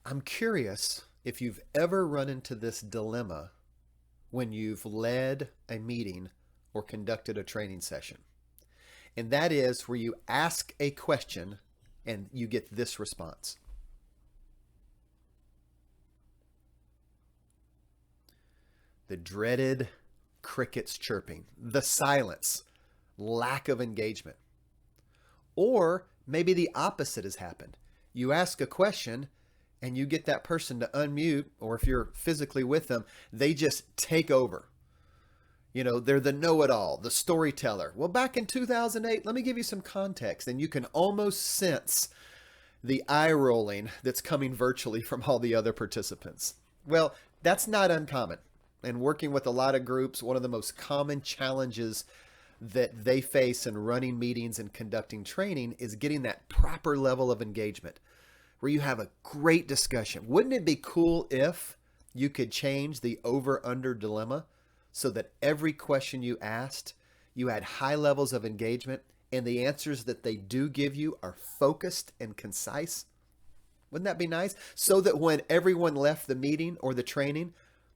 I'm curious if you've ever run into this dilemma when you've led a meeting or conducted a training session. And that is where you ask a question and you get this response. The dreaded crickets chirping, the silence, lack of engagement. Or maybe the opposite has happened. You ask a question and you get that person to unmute, or if you're physically with them, they just take over. You know, they're the know it all, the storyteller. Well, back in 2008, let me give you some context, and you can almost sense the eye rolling that's coming virtually from all the other participants. Well, that's not uncommon. And working with a lot of groups, one of the most common challenges that they face in running meetings and conducting training is getting that proper level of engagement where you have a great discussion. Wouldn't it be cool if you could change the over under dilemma so that every question you asked, you had high levels of engagement and the answers that they do give you are focused and concise? Wouldn't that be nice? So that when everyone left the meeting or the training,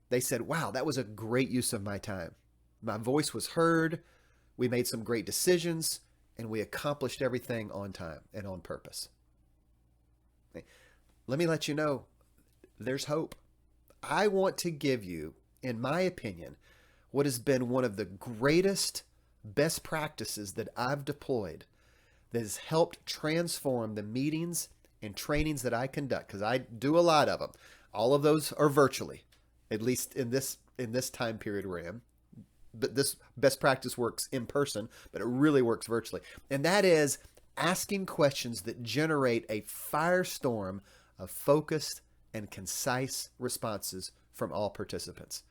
they said, wow, that was a great use of my time. My voice was heard. We made some great decisions and we accomplished everything on time and on purpose. Let me let you know, there's hope. I want to give you, in my opinion, what has been one of the greatest best practices that I've deployed that has helped transform the meetings and trainings that I conduct, because I do a lot of them. All of those are virtually, at least in this time period we're in. But this best practice works in person, but it really works virtually. And that is asking questions that generate a firestorm of focused and concise responses from all participants.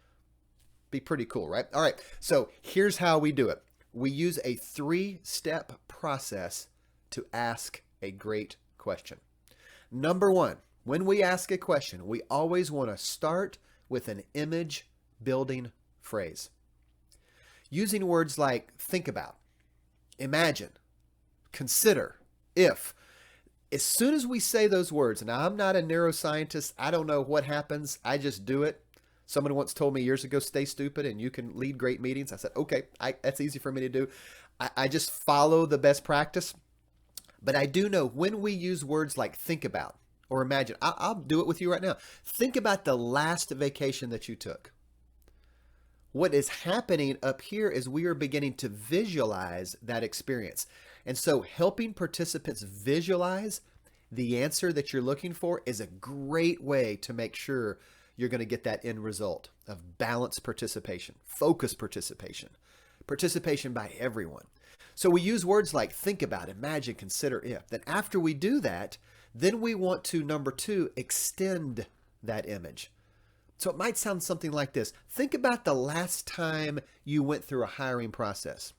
Be pretty cool, right? All right, so here's how we do it. We use a 3-step process to ask a great question. Number one, when we ask a question, we always want to start with an image building phrase. Using words like think about, imagine, consider, if. As soon as we say those words, and I'm not a neuroscientist, I don't know what happens, I just do it. Someone once told me years ago, stay stupid and you can lead great meetings. I said, okay, that's easy for me to do. I just follow the best practice. But I do know when we use words like think about or imagine, I'll do it with you right now. Think about the last vacation that you took. What is happening up here is we are beginning to visualize that experience. And so helping participants visualize the answer that you're looking for is a great way to make sure you're going to get that end result of balanced participation, focused participation, participation by everyone. So we use words like think about, imagine, consider, if. Then after we do that, then we want to, number 2, extend that image. So it might sound something like this. Think about the last time you went through a hiring process.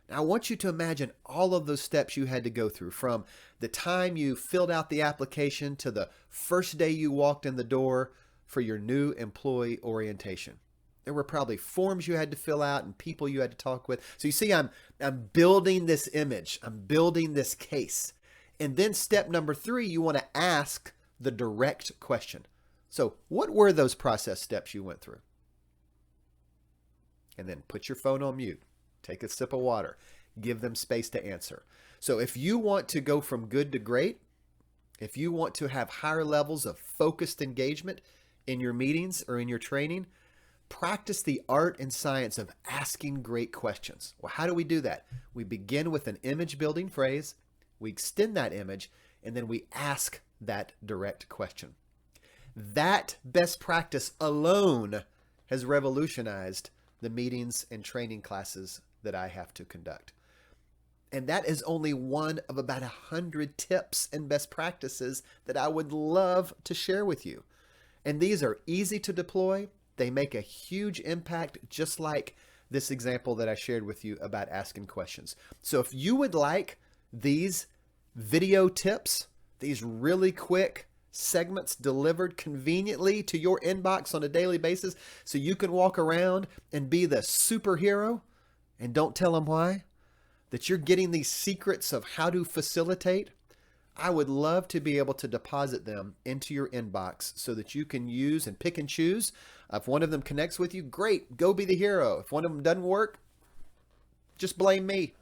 Now, I want you to imagine all of those steps you had to go through, from the time you filled out the application to the first day you walked in the door for your new employee orientation. There were probably forms you had to fill out and people you had to talk with. So you see, I'm building this image. I'm building this case. And then step number 3, you want to ask the direct question. So what were those process steps you went through? And then put your phone on mute. Take a sip of water. Give them space to answer. So if you want to go from good to great, if you want to have higher levels of focused engagement in your meetings or in your training, practice the art and science of asking great questions. Well, how do we do that? We begin with an image building phrase, we extend that image, and then we ask that direct question. That best practice alone has revolutionized the meetings and training classes that I have to conduct. And that is only one of about 100 tips and best practices that I would love to share with you. And these are easy to deploy. They make a huge impact, just like this example that I shared with you about asking questions. So if you would like these video tips, these really quick segments delivered conveniently to your inbox on a daily basis so you can walk around and be the superhero and don't tell them why, that you're getting these secrets of how to facilitate, I would love to be able to deposit them into your inbox so that you can use and pick and choose. If one of them connects with you, great, go be the hero. If one of them doesn't work, just blame me.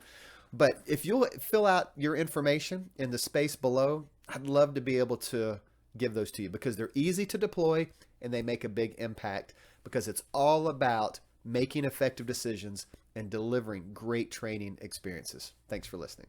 But if you'll fill out your information in the space below, I'd love to be able to give those to you because they're easy to deploy and they make a big impact because it's all about making effective decisions and delivering great training experiences. Thanks for listening.